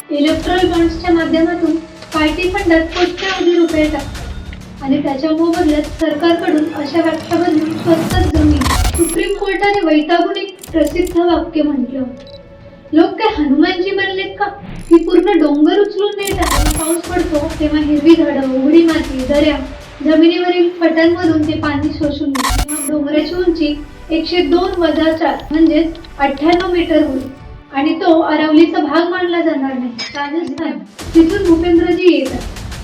Electral बॉन्ड्सच्या माध्यमातून party फंडात कोट्यवधी रुपये टाकतात आणि त्याच्या मोबदल्यात सरकारकडून अशा व्याख्या बदलून स्वस्तच जमीन. सुप्रीम कोर्टाने वैतागून एक प्रसिद्ध वाक्य म्हटलं होतं, लोक काय हनुमानजी बनलेत का, ही पूर्ण डोंगर उचलून नेत आहे. पाऊस पडतो तेव्हा हिरवी झाडं, उघडी माती, दऱ्या, जमिनीवरील फटांमधून ते पाणी शोषून घेते. मग डोंगराची उंची 102+4 म्हणजेच 98 मीटर होईल आणि तो अरावलीचा भाग मानला जाणार नाही. राजस्थान, तिथून भूपेंद्रजी येतात.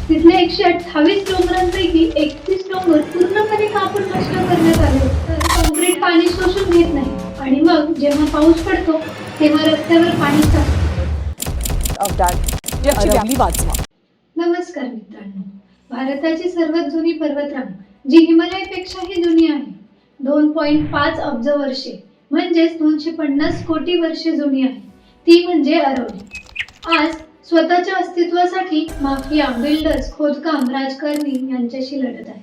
तिथल्या 128 डोंगरांपैकी 31 डोंगर पूर्णपणे कापून नष्ट करण्यात आले. कॉन्क्रीट पाणी शोषून घेत नाही आणि मग जेव्हा पाऊस पडतो तेव्हा रस्त्यावर पाणी साचतं. नमस्कार मित्रांनो, भारताची सर्वात जुनी पर्वतरांग जी हिमालयापेक्षाही जुनी आहे, 2.5 अब्ज वर्षे म्हणजेच 250 कोटी वर्षे जुनी आहे, ती म्हणजे अरावली. आज स्वतःच्या अस्तित्वासाठी माफिया, बिल्डर्स, खोदकाम, राजकारणी यांच्याशी लढत आहे.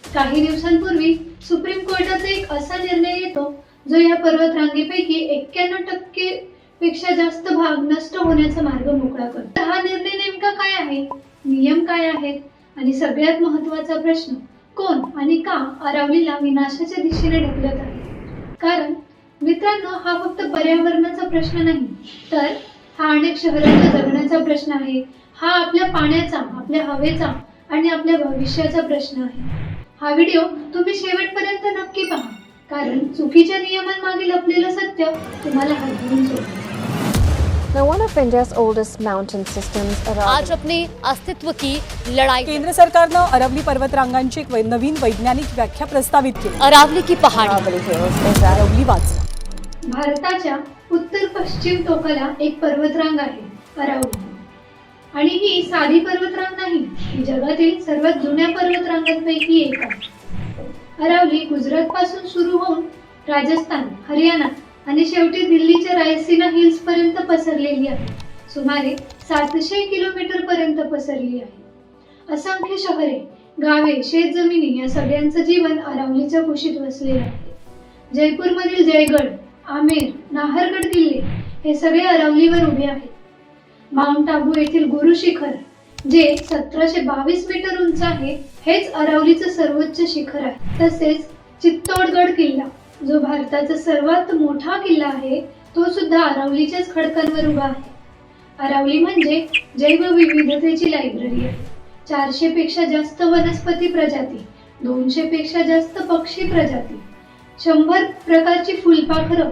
काही दिवसांपूर्वी सुप्रीम कोर्टाचा एक असा निर्णय येतो जो या पर्वतरांगेपैकी 91% पेक्षा जास्त भाग नष्ट होण्याचा मार्ग मोकळा करतो. हा निर्णय नेमका काय आहे, नियम काय आहेत आणि सगळ्यात महत्त्वाचा प्रश्न, कोण आणि का अरावलीला विनाशाच्या दिशेने ढकलत आहे? कारण मित्रांनो, हा फक्त पर्यावरणाचा प्रश्न नाही, तर हा अनेक शहरांच्या जगण्याचा प्रश्न आहे. हा आपल्या पाण्याचा, आपल्या हवेचा आणि आपल्या भविष्याचा प्रश्न आहे. हा व्हिडिओ तुम्ही शेवटपर्यंत नक्की पहा, कारण चुकीच्या नियमांमागे लपलेलं सत्य तुम्हाला हादरवून सोडेल. Now, one of India's oldest mountain systems, आज अपने अस्तित्व की लड़ाई. केंद्र सरकारनं अरवली पर्वतरांगांची एक नवीन वैज्ञानिक व्याख्या प्रस्तावित केली. अरावली की पहाड़ी. अरवली वाचवा. भारताच्या उत्तर पश्चिम टोकाला एक पर्वतरांग आहे, अरावली. आणि ही साधी पर्वतरांग नाही, ही जगातील सर्वात जुन्या पर्वतरांगांपैकी एक आहे. अरावली गुजरात पासून सुरू होऊन राजस्थान, हरियाणा आणि शेवटी दिल्लीच्या रायसीना हिल्स पर्यंत पसरलेली आहे. सुमारे 700 किलोमीटर पर्यंत पसरली आहे. असंख्य शहरे, गावे, शेतजमिनी या सगळ्यांचं जीवन अरावलीच्या कुशीत वसलेलं आहे. जयपूरमधील जयगड, आमेर, नाहरगड किल्ले हे सगळे अरावलीवर उभे आहेत. माउंट आबू येथील गुरु शिखर जे 1722 मीटर उंच आहे, हेच अरावलीचं सर्वोच्च शिखर आहे. तसेच चित्तोडगड किल्ला जो भारताचा सर्वात मोठा किल्ला आहे, तो सुद्धा अरावलीच्याच खडकांवर उभा आहे. अरावली म्हणजे जैवविविधतेची लायब्ररी आहे. 400 पेक्षा जास्त वनस्पती प्रजाती, 200 पेक्षा जास्त पक्षी प्रजाती, 100 प्रकारची फुलपाखरं,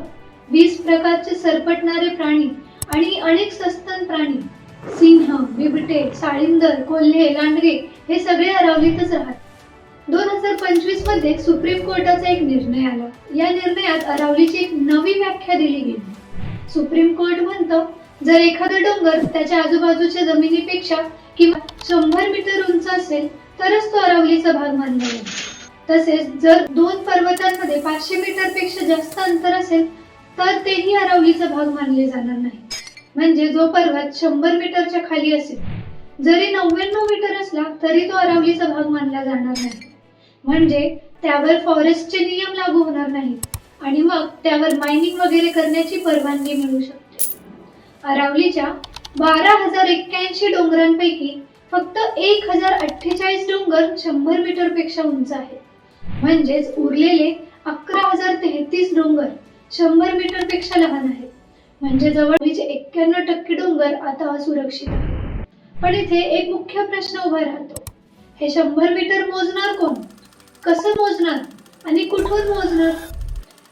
20 प्रकारचे सरपटणारे प्राणी आणि अनेक सस्तन प्राणी, सिंह, बिबटे, साळींदर, कोल्हे, लांडगे हे सगळे अरावलीतच राहतात. 2025 मध्ये सुप्रीम कोर्टाचा एक निर्णय आला. या निर्णयात अरावलीची एक नवी व्याख्या दिली गेली. सुप्रीम कोर्ट म्हणतं, जर एखादा डोंगर त्याच्या आजूबाजूच्या जमिनीपेक्षा किंवा 100 मीटर उंच असेल तरच तो अरावलीचा भाग मानला जाईल. तसेच जर दोन पर्वतांमध्ये 500 मीटर पेक्षा जास्त अंतर असेल तर तेही अरावलीचा भाग मानले जाणार नाही. म्हणजे जो पर्वत 100 मीटरच्या खाली असेल, जरी 99 मीटर असला तरी तो अरावलीचा भाग मानला जाणार नाही. म्हणजे त्यावर फॉरेस्टचे नियम लागू होणार नाहीत आणि मग त्यावर मायनिंग वगैरे करण्याची परवानगी मिळू शकते. अरावलीच्या 12,081 डोंगरांपैकी फक्त 1048 डोंगर 100 मीटर पेक्षा उंच आहेत. म्हणजेच उरलेले 11,033 डोंगर 100 मीटर पेक्षा लहान आहेत. म्हणजे जवळचे 91% डोंगर आता असुरक्षित आहेत. पण इथे एक मुख्य प्रश्न उभा राहतो, हे 100 मीटर मोजणार कोण, कसं मोजणार आणि कुठून मोजणार?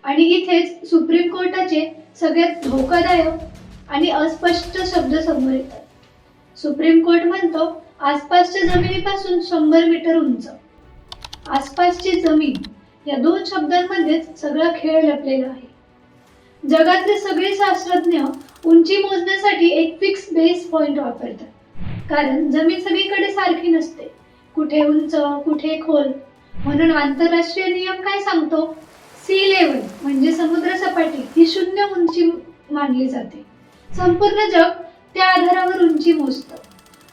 आणि इथेच सुप्रीम कोर्टाचे सगळ्यात धोकादायक आणि अस्पष्ट शब्द समोर येतात. सुप्रीम कोर्ट म्हणतो, आसपासच्या जमिनीपासून 100 मीटर उंच. आसपासची जमीन या दोन शब्दांमध्येच सगळा खेळ लपलेला आहे. जगातले सगळे शास्त्रज्ञ उंची मोजण्यासाठी एक फिक्स बेस पॉइंट वापरतात, कारण जमीन सगळीकडे सारखी नसते, कुठे उंच कुठे खोल. म्हणून आंतरराष्ट्रीय नियम काय सांगतो, सी लेवल म्हणजे समुद्र सपाटी ही 0 उंची मानली जाते. संपूर्ण जग त्या आधारावर उंची मोजतं.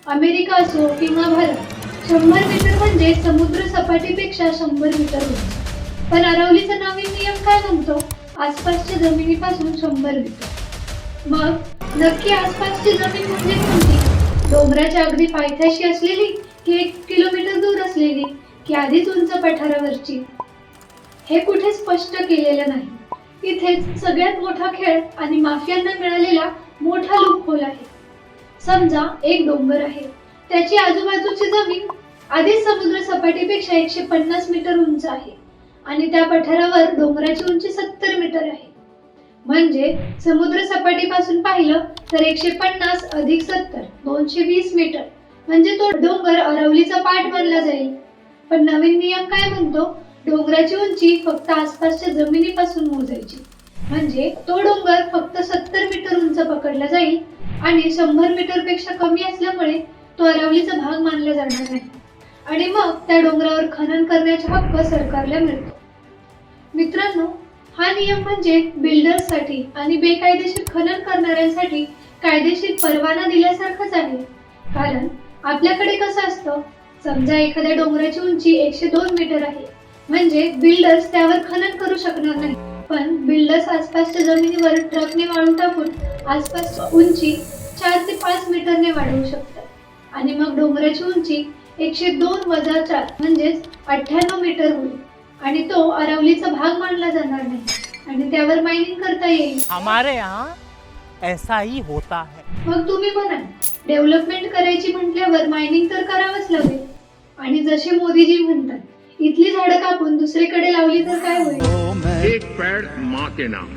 अमेरिका असो किंवा भारत, 100 मीटर म्हणजे समुद्र सपाटीपेक्षा 100 मीटर उंच. पण अरावलीचा नवीन नियम काय म्हणतो, आसपासच्या जमिनीपासून 100 मीटर. मग नक्की आसपासची जमीन म्हणजे कोणती? डोंगराच्या अगदी पायथ्याशी असलेली की 1 किलोमीटर दूर असलेली की आधीच उंच पठारावरची? हे कुठे स्पष्ट केलेलं नाही. इथेच सगळ्यात मोठा खेळ आणि माफियांना मिळालेला मोठा लूपहोल आहे. समजा एक डोंगर आहे, त्याची आजूबाजूची जमीन आधीच समुद्र सपाटीपेक्षा 150 मीटर उंच आहे आणि त्या पठारावर डोंगराची उंची 70 मीटर आहे. म्हणजे समुद्र सपाटीपासून पाहिलं तर 150 अधिक 70 220 मीटर, म्हणजे तो डोंगर अरवलीचा पाठ बनला जाईल. पण नवीन नियम काय म्हणतो? डोंगराची उंची फक्त आसपासच्या जमिनीपासून मोजायची. म्हणजे तो डोंगर फक्त 70 मीटर उंच पकडला जाईल आणि 100 मीटर पेक्षा कमी असल्यामुळे तो अरवलीचा भाग मानला जाणार नाही आणि मग त्या डोंगरावर खनन करण्याचा हक्क सरकारला मिळतो. मित्रांनो, हा नियम म्हणजे बिल्डर्ससाठी आणि बेकायदेशीर खनन करणाऱ्यांसाठी कायदेशीर परवाना दिल्यासारखाच आहे. कारण आपल्याकडे कसं असतं, समजा एखाद्या डोंगराची उंची 102 मीटर आहे, म्हणजे बिल्डर्स त्यावर खनन करू शकणार नाही. पण बिल्डर्स आसपासच्या जमिनीवर ट्रकने वाळू टाकून आसपासची उंची 4 ते 5 मीटरने वाढवू शकतात आणि मग डोंगराची उंची 102 वजा 4 म्हणजेच 98 मीटर होईल आणि तो अरवलीचा भाग मानला जाणार नाही आणि त्यावर मायनिंग करता येईल. हमारे यहाँ ऐसा ही होता है. मग तुम्ही म्हणाल, डेव्हलपमेंट करायची म्हटल्यावर मायनिंग तर करावंच लागेल. आणि जसे मोदीजी म्हणतात, इथली झाडं कापून दुसरीकडे लावली तर काय होईल? एक पेड़ माँ के नाम.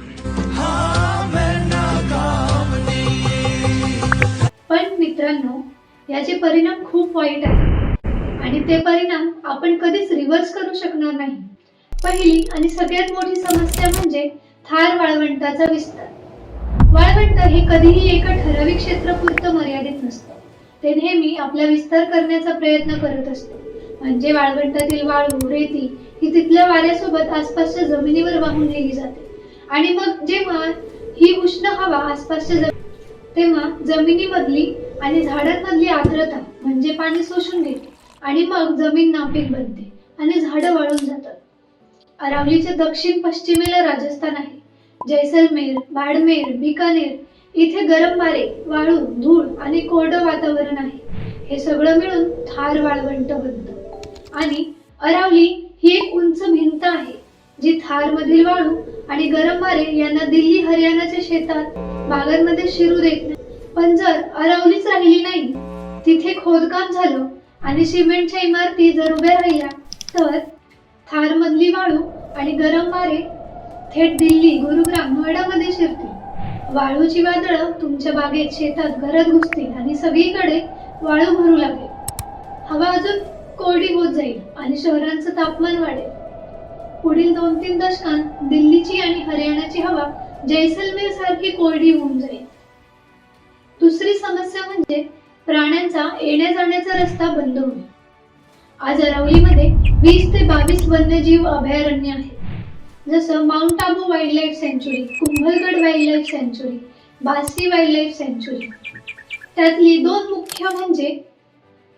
पण मित्रांनो, याचे परिणाम खूप वाईट आहेत आणि ते परिणाम आपण कधीच रिव्हर्स करू शकणार नाही. पहिली आणि सगळ्यात मोठी समस्या म्हणजे थार वाळवंटाचा विस्तार. वाळवंट हे कधीही एका ठराविक क्षेत्रापुरतं मर्यादित नसतं. ते नेहमी आपला विस्तार करण्याचा प्रयत्न करत असतं. म्हणजे वाळवंटातील वाळू, रेती ही तिथल्या वाऱ्यासोबत आसपासच्या जमिनीवर वाहून नेली जाते आणि मग जेव्हा ही उष्ण हवा आसपासच्या तेव्हा जमिनीमधली आणि झाडांमधली आर्द्रता म्हणजे पाणी शोषून घेते आणि मग जमीन नापीक बनते आणि झाडं वाळून जातात. अरावलीच्या दक्षिण पश्चिमेला राजस्थान आहे. जैसलमेर, बाडमेर, बिकानेर इथे गरम वारे, वाळू, धूळ आणि कोरडं वातावरण आहे. हे सगळं मिळून थार वाळवंट बनतं. आणि अरावली ही एक उंच भिंत आहे जी थार मधील वाळू आणि गरम वारे यांना दिल्ली हरियाणाच्या शेतात बागांमध्ये शिरू देत नाही. पण जर अरावलीच राहिली नाही, तिथे खोदकाम झालं आणि सिमेंटच्या इमारती जर उभ्या राहिल्या तर थार मधली वाळू आणि गरम वारे थेट दिल्ली, गुरुग्राम, नोएडामध्ये शिरतील. वाळूची वादळं तुमच्या बागेत, शेतात, घरात घुसतील आणि सगळीकडे वाळू भरू लागेल. हवा अजून कोरडी होत जाईल आणि शहरांचं तापमान वाढेल. पुढील 2-3 दशकांत दिल्लीची आणि हरियाणाची हवा जैसलमेर सारखी कोरडी होऊन जाईल. दुसरी समस्या म्हणजे प्राण्यांचा येण्या जाण्याचा रस्ता बंद होईल. आज अरावलीमध्ये 20 ते 22 वन्यजीव अभयारण्य आहेत. जसं mount Abu wild life सँच्युरी, Kumbhalgarh wild life सँच्युरी, बासी वाईल्ड लाईफ सँच्युरी. त्यातली 2 मुख्य म्हणजे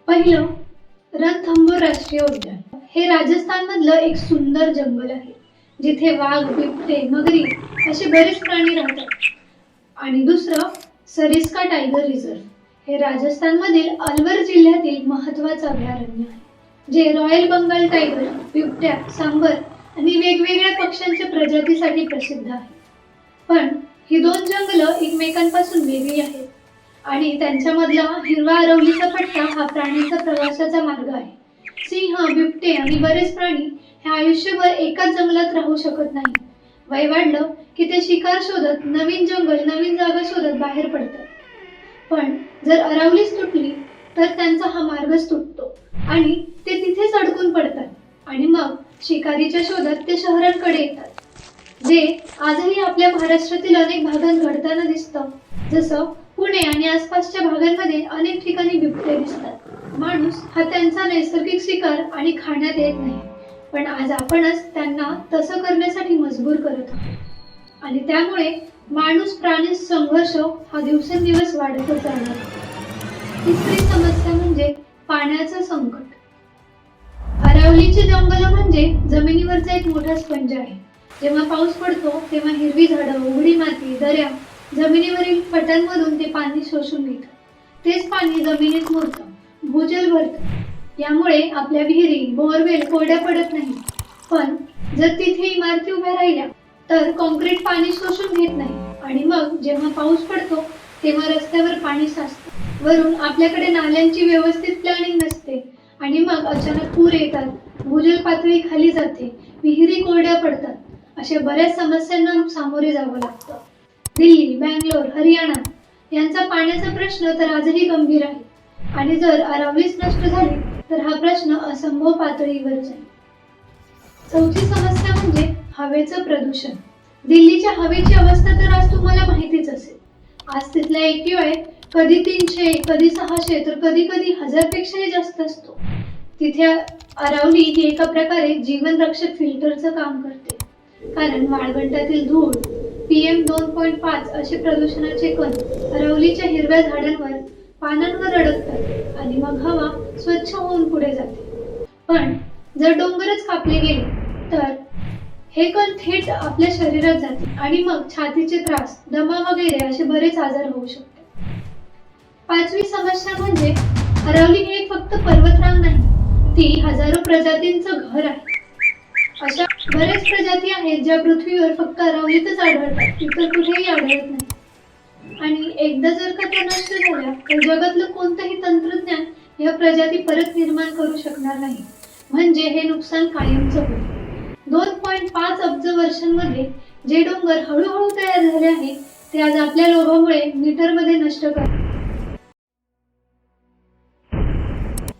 पहिलं रणथंबोर राष्ट्रीय उद्यान. हे राजस्थानमधलं एक सुंदर जंगल आहे जिथे वाघ, बिबटे, मगरी असे बरेच प्राणी राहतात. आणि दुसरं सरिस्का टायगर रिझर्व. हे राजस्थानमधील अलवर जिल्ह्यातील महत्त्वाचं अभयारण्य आहे जे रॉयल बंगाल टायगर, बिबट्या, सांबर आणि वेगवेगळ्या पक्ष्यांच्या प्रजातीसाठी प्रसिद्ध आहे. पण ही 2 जंगलं एकमेकांपासून वेगळी आहेत आणि त्यांच्यामधला हिरवा अरवलीचा पट्टा हा प्राण्यांचा प्रवासाचा मार्ग आहे. सिंह, बिबटे आणि बरेच प्राणी हे आयुष्यभर एकाच जंगलात राहू शकत नाही. वय वाढलं की ते शिकार शोधत नवीन जंगल, नवीन जागा शोधत बाहेर पडतात. पण जर अरावलीच तुटली तर त्यांचा हा मार्गच तुटतो आणि ते तिथेच अडकून पडतात आणि मग शिकारीच्या शोधात ते शहरांकडे येतात, जे आजही आपल्या महाराष्ट्रातील अनेक भागात घडताना दिसतं. जसं पुणे आणि आसपासच्या भागांमध्ये अनेक ठिकाणी बिबटे दिसतात. माणूस हा त्यांचा नैसर्गिक शिकार आणि खाण्यात येत नाही, पण आज आपणच त्यांना तसं करण्यासाठी मजबूर करत आहोत आणि त्यामुळे माणूस प्राणी संघर्ष हा दिवसेंदिवस वाढतच जाणार. तिसरी समस्या म्हणजे पाण्याचं संकट. अरावलीची जंगलं म्हणजे जमिनीवरचा एक मोठा स्पंज आहे. जेव्हा पाऊस पडतो तेव्हा हिरवी झाडं, उघडी माती, दऱ्या जमिनीवरील फटांमधून ते पाणी शोषून घेतात. तेच पाणी जमिनीत मुरतं, भूजल भरतं. यामुळे आपल्या विहिरी, बोअरवेल कोरड्या पडत नाही. पण जर तिथे इमारती उभ्या राहिल्या तर कॉन्क्रीट पाणी शोषून घेत नाही आणि मग जेव्हा पाऊस पडतो तेव्हा रस्त्यावर पाणी साचतं. वरून आपल्याकडे नाल्यांची व्यवस्थित प्लॅनिंग नसते आणि मग अचानक पूर येतात, भूजल पातळी खाली जाते, विहिरी कोरड्या पडतात. अशा बऱ्याच समस्यांना सामोरे जावं लागतं. दिल्ली, बँगलोर, हरियाणा यांचा पाण्याचा प्रश्न तर आजही गंभीर आहे आणि जर अरावलीच नष्ट झाली तर हा प्रश्न असंभव पातळीवर जाईल. चौथी समस्या म्हणजे हवेचं प्रदूषण. दिल्लीच्या हवेची अवस्था तर आज तुम्हाला माहितीच असेल. आज तिथला AQI कधी 300, कधी 600 तर कधी कधी 1000 पेक्षाही जास्त असतो. तिथे अरावली ही एका प्रकारे जीवन रक्षक फिल्टरचं काम करते. कारण वाळवंटातील धूळ, PM 2.5 असे प्रदूषणाचे कण अरावलीच्या हिरव्या झाडांवर, पानांवर अडकतात आणि मग हवा स्वच्छ होऊन पुढे जाते. पण जर डोंगरच कापले गेले तर हे कण थेट आपल्या शरीरात जाते आणि मग छातीचे त्रास, दमा वगैरे असे बरेच आजार होऊ शकतात. पाचवी समस्या म्हणजे अरावली हे फक्त पर्वतरांग नाही, ती हजारो प्रजातींचं घर आहे. अशा बऱ्याच प्रजाती आहेत ज्या पृथ्वीवर फक्त अरावलीतच आढळतात, इतर कुठेही आढळत नाही. आणि एकदा जर का त्या नष्ट झाल्या तर जगातलं कोणतंही तंत्रज्ञान या प्रजाती परत निर्माण करू शकणार नाही. म्हणजे हे नुकसान कायमचं होईल. 2.5 अब्ज वर्षांमध्ये जे डोंगर हळूहळू तयार झाले आहे ते आज आपल्या लोभामुळे मीटरमध्ये नष्ट करतात.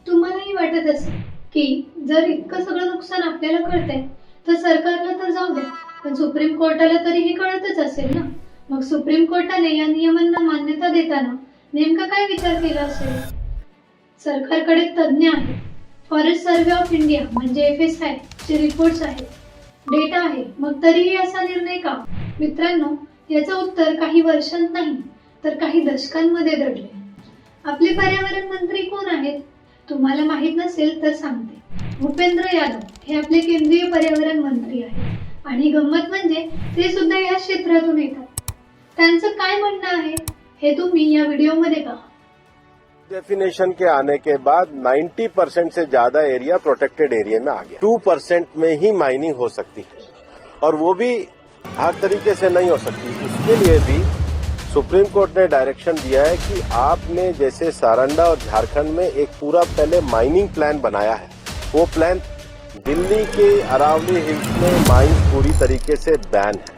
तुम्हालाही वाटत असेल की जर इतकं सगळं नुकसान आपल्याला कळतंय तर सरकारला तर जाऊ द्या, पण सुप्रीम कोर्टाला तरी हे कळतच असेल ना. मग सुप्रीम कोर्टाने या नियमांना मान्यता देताना नेमका काय विचार केला असेल? सरकारकडे तज्ज्ञ आहेत, फॉरेस्ट सर्व्हे ऑफ इंडिया म्हणजे FSI चे रिपोर्ट्स आहेत, डेटा आहे, मग तरीही असा निर्णय का? मित्रांनो, याचं उत्तर काही वर्षांत नाही तर काही दशकांमध्ये दडले. आपले पर्यावरण मंत्री कोण आहेत? तुम्हाला माहित नसेल तर सांगते. भूपेंद्र यादव हे आपले केंद्रीय पर्यावरण मंत्री आहेत आणि गंमत म्हणजे ते सुद्धा या क्षेत्रातून येतात. त्यांचं काय म्हणणं आहे हे तुम्ही या व्हिडिओमध्ये पहा. डेफिनेशन के आने के बाद 90% से ज्यादा एरिया प्रोटेक्टेड एरिया में आ गया. 2% में ही माइनिंग हो सकती है और वो भी हर तरीके से नहीं हो सकती. इसके लिए भी सुप्रीम कोर्ट ने डायरेक्शन दिया है कि आपने जैसे सारंडा और झारखंड में एक पूरा पहले माइनिंग प्लान बनाया है, वो प्लान दिल्ली के अरावली हिल्स में माइंस पूरी तरीके से बैन है.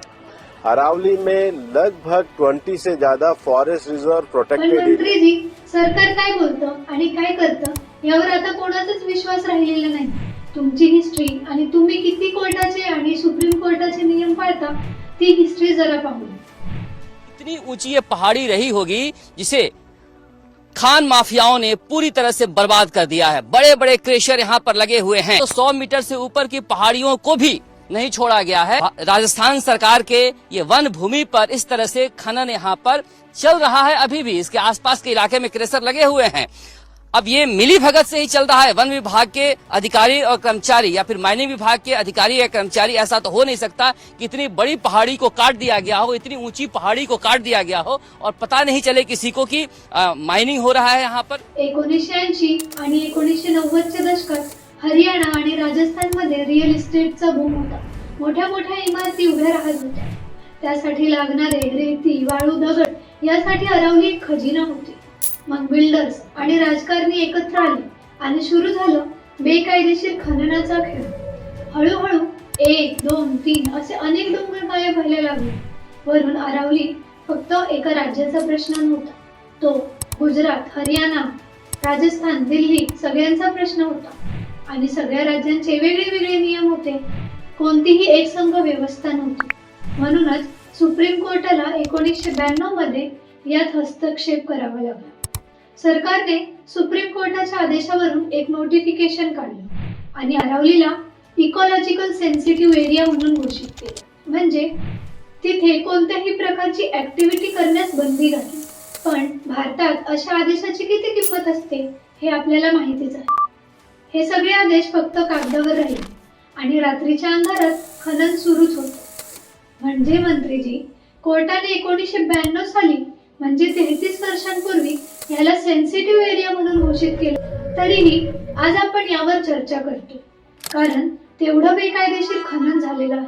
अरावली में लगभग 20 से ज्यादा फॉरेस्ट रिजर्व प्रोटेक्टेड एरिया. मंत्रीजी, सरकार काय बोलतं आणि काय करतं यावर आता कोणाचाच विश्वास राहिलेला नाही. तुमची हिस्ट्री आणि तुम्ही किती कोर्टाचे आणि सुप्रीम कोर्टाचे नियम पाळता ती हिस्ट्री जरा पाहू. इतनी ऊंची ये पहाड़ी रही होगी जिसे खान माफियाओं ने पूरी तरह से बर्बाद कर दिया है. बड़े बड़े क्रेशर यहाँ पर लगे हुए हैं. तो 100 मीटर से ऊपर की पहाड़ियों को भी नहीं छोड़ा गया है. राजस्थान सरकार के ये वन भूमि पर इस तरह से खनन यहाँ पर चल रहा है. अभी भी इसके आसपास के इलाके में क्रेशर लगे हुए हैं. अब ये मिली भगत से ही चल रहा है. वन विभाग के अधिकारी और कर्मचारी या फिर माइनिंग विभाग के अधिकारी या कर्मचारी, ऐसा तो हो नहीं सकता कि इतनी बड़ी पहाड़ी को काट दिया गया हो, इतनी ऊंची पहाड़ी को काट दिया गया हो और पता नहीं चले किसी को कि माइनिंग हो रहा है यहाँ पर. 1980 आणि 1990च्या दशकात हरियाणा आणि राजस्थानमध्ये रिअल इस्टेटचा बूम होता. मोठ्या मोठ्या इमारती उभ्या राहत होत्या. त्यासाठी लागणारे रेती, वाळू, दगड यासाठी अरावली एक खजिना होती. मग बिल्डर्स आणि राजकारणी एकत्र आले आणि सुरू झालं बेकायदेशीर खननाचा खेळ. हळूहळू 1, 2, 3 असे अनेक डोंगर गायब व्हायला लागले. वरून अरावली फक्त एका राज्याचा प्रश्न नव्हता, तो गुजरात, हरियाणा, राजस्थान, दिल्ली सगळ्यांचा प्रश्न होता. आणि सगळ्या राज्यांचे वेगळे वेगळे नियम होते, कोणतीही एकसंघ व्यवस्था नव्हती. म्हणूनच सुप्रीम कोर्टाला 1992 मध्ये यात हस्तक्षेप करावा लागला. सरकारने सुप्रीम कोर्टाच्या आदेशावरून एक नोटिफिकेशन काढलं आणि अरावलीला इकॉलॉजिकल सेन्सिटिव्ह एरिया म्हणून घोषित केलं. म्हणजे तिथे कोणत्याही प्रकारची ऍक्टिव्हिटी करण्यास बंदी घातली. पण भारतात अशा आदेशाची किती किंमत असते हे आपल्याला माहितीच आहे. हे सगळे आदेश फक्त कागदावर राहिले आणि रात्रीच्या अंधारात खनन सुरूच होतं. म्हणजे मंत्रीजी, कोर्टाने 1992 साली म्हणजे 33 वर्षांपूर्वी याला सेन्सिटिव्ह एरिया म्हणून घोषित केलं. तरीही आज आपण यावर चर्चा करतो कारण तेवढं बेकायदेशीर खनन झालेलं आहे.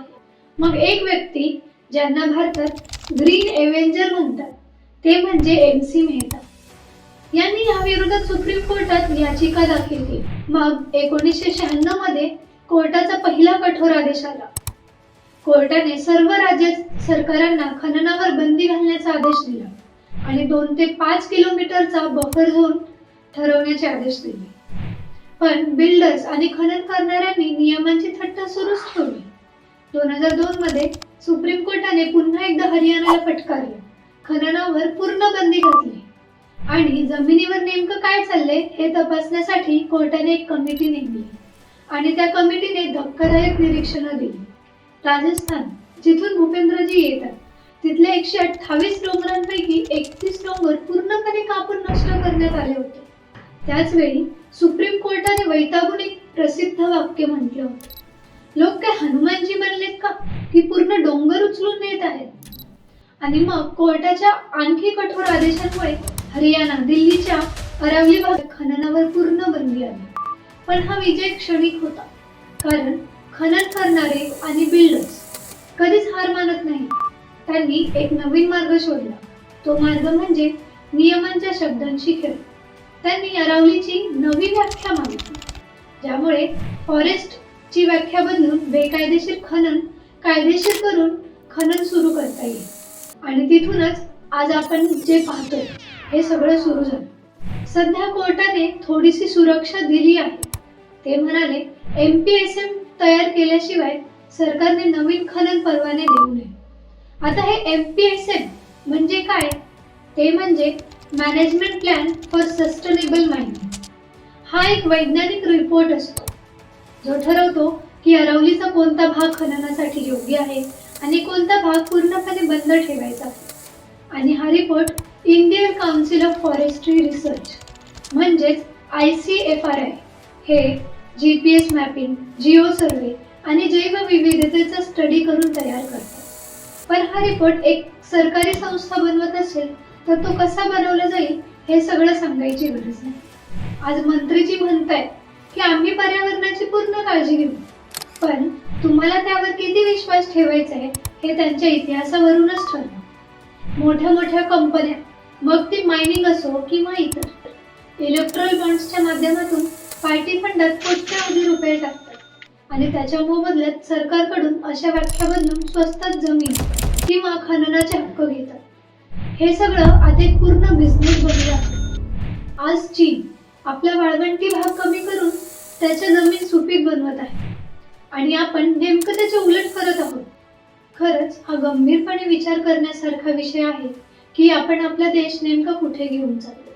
मग एक व्यक्ती ज्यांना भारतात ग्रीन एव्हेंजर म्हणतात ते म्हणजे MC मेहता यांनी या विरोधात सुप्रीम कोर्टात याचिका दाखल केली. मग 1996 मध्ये कोर्टाचा पहिला कठोर आदेश आला. कोर्टाने सर्व राज्य सरकारांना खननावर बंदी घालण्याचा आदेश दिला आणि 2 ते 5 किलोमीटरचा बफर झोन ठरवण्याचे आदेश दिले. पण बिल्डर्स आणि खनन करणाऱ्यांनी नियमांची थट्टा सुरूच ठेवली. 2002 मध्ये सुप्रीम कोर्टाने पुन्हा एकदा हरियाणाला फटकारले, खननावर पूर्ण बंदी घातली आणि जमिनीवर नेमकं काय चाललंय हे तपासण्यासाठी कोर्टाने एक कमिटी नेमली आणि त्या कमिटीने धक्कादायक निरीक्षणं दिली. राजस्थान जिथून भूपेंद्रजी येतात तिथले 128 डोंगरांपैकी 31 डोंगर पूर्णपणे कापून नष्ट करण्यात आले होते. त्याच वेळी सुप्रीम कोर्टाने वैतागून एक प्रसिद्ध वाक्य म्हटलं होतं, लोक काय हनुमानजी बनलेत का की पूर्ण डोंगर उचलून नेत आहेत. आणि मग कोर्टाच्या आणखी कठोर आदेशांमुळे हरियाणा दिल्लीच्या अरावली भागात खननावर पूर्ण बंदी आली. पण हा विजय क्षणिक होता कारण खनन करणारे आणि बिल्डर्स कधीच हार मानत नाही. त्यांनी एक नवीन मार्ग शोधला. तो मार्ग म्हणजे नियमांच्या शब्दांशी खेळ. त्यांनी अरावलीची नवी व्याख्या मागितली ज्यामुळे फॉरेस्टची व्याख्या बदलून बेकायदेशीर खनन कायदेशीर करून खनन सुरू करता येईल. आणि तिथूनच आज आपण जे पाहतो हे सगळं सुरू झालं. सध्या कोर्टाने थोडीशी सुरक्षा दिली आहे. ते म्हणाले MPSM तयार केल्याशिवाय सरकारने नवीन खनन परवाने देऊ नये. आता हे MPSM म्हणजे काय? ते म्हणजे management plan for sustainable mining. हा एक वैज्ञानिक रिपोर्ट असतो जो ठरवतो की अरावलीचा कोणता भाग खननासाठी योग्य आहे आणि कोणता भाग पूर्णपणे बंद ठेवायचा आहे. आणि हा report Indian council of forestry research म्हणजेच ICFRI हे GPS मॅपिंग, जिओ सर्वे आणि जैवविविधतेचा स्टडी करून तयार करतात. पण हा रिपोर्ट एक सरकारी संस्था बनवत असेल तर तो कसा बनवला जाईल हे सगळं सांगायची गरज नाही. आज मंत्रीजी म्हणतायत की आम्ही पर्यावरणाची पूर्ण काळजी घेऊ, पण तुम्हाला त्यावर किती विश्वास ठेवायचा आहे हे त्यांच्या इतिहासावरूनच ठरलं. मोठ्या मोठ्या कंपन्या मग ती मायनिंग असो किंवा इतर इलेक्ट्रॉल बॉन्ड्सच्या माध्यमातून पार्टी फंडात कोट्यावधी रुपये टाकतात आणि त्याच्या मोबदल्यात सरकारकडून अशा व्याख्या बदलून स्वस्तात जमीन किंवा खननाचे हक्क घेतात. हे सगळं आता एक पूर्ण बिझनेस बनला आहे. आज चीन आपला वाळवंटी भाग कमी करून त्याच्या जमीन सुपीक बनवत आहे आणि आपण नेमकं त्याचे उलट करत आहोत. खरंच हा गंभीरपणे विचार करण्यासारखा विषय आहे की आपण आपला देश नेमका कुठे घेऊन चाललो.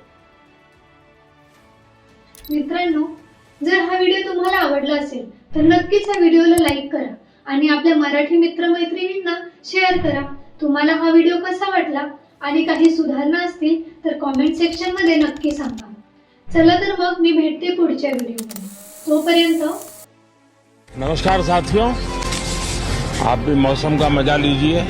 मित्रांनो, जर हा व्हिडिओ तुम्हाला आवडला असेल तर नक्कीच हा व्हिडिओला लाईक करा आणि आपल्या मराठी मित्रमैत्रिणींना शेअर करा. तुम्हाला हा व्हिडिओ कसा वाटला आणि काही सुधारणा असतील तर कमेंट सेक्शन मध्ये नक्की सांगा. चला तर मग मी भेटते पुढच्या व्हिडिओमध्ये. तोपर्यंत नमस्कार साथियों, आप भी मौसम का मजा लीजिए.